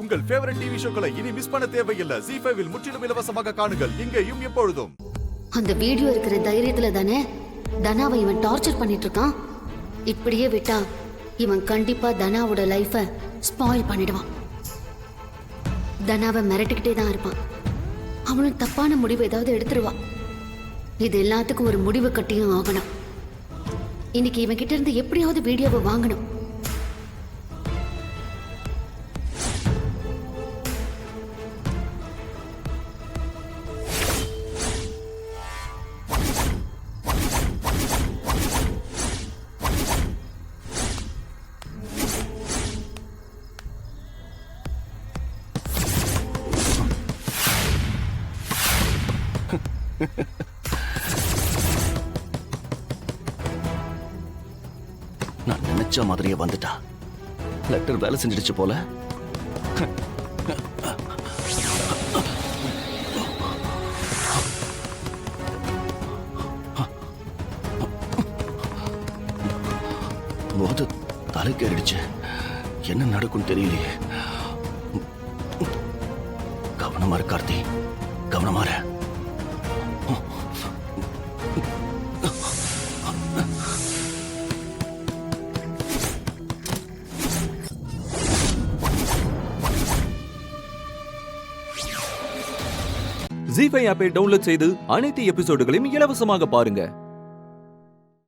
உங்கள் favourite TV ஷோக்களை இனி miss பண்ண தேவையில்லை. ZEE5 இல் முற்றிலும் இலவசமாக காணுங்கள். இங்கேயும் எப்பொழுதும். அந்த வீடியோ இருக்கிற தைரியத்துல தானே தனாவை இவன் டார்ச்சர் பண்ணிட்டு இருக்கான். இப்படியே விட்டா இவன் கண்டிப்பா தனாவோட லைஃப ஸ்பாயில் பண்ணிடுவான். தனாவை மிரட்டிக்கிட்டே தான் இருப்பான். அவனும் தப்பான முடிவு ஏதாவது எடுத்துருவான். இது எல்லாத்துக்கும் ஒரு முடிவு கட்டியும் ஆகணும். இன்னைக்கு இவன் கிட்ட இருந்து எப்படியாவது வீடியோவை வாங்கணும். நான் நினைச்ச மாதிரியே வந்துட்டா. லெட்டர் வேலை செஞ்சிடுச்சு போல. போது தலைக்கேறிடுச்சு. என்ன நடக்கும் தெரியலையே. கவனமா இரு கார்த்தி, கவனமா இரு. ZEE5 ஆப்பை டவுன்லோட் செய்து அனைத்து எபிசோடுகளையும் இலவசமாக பாருங்க.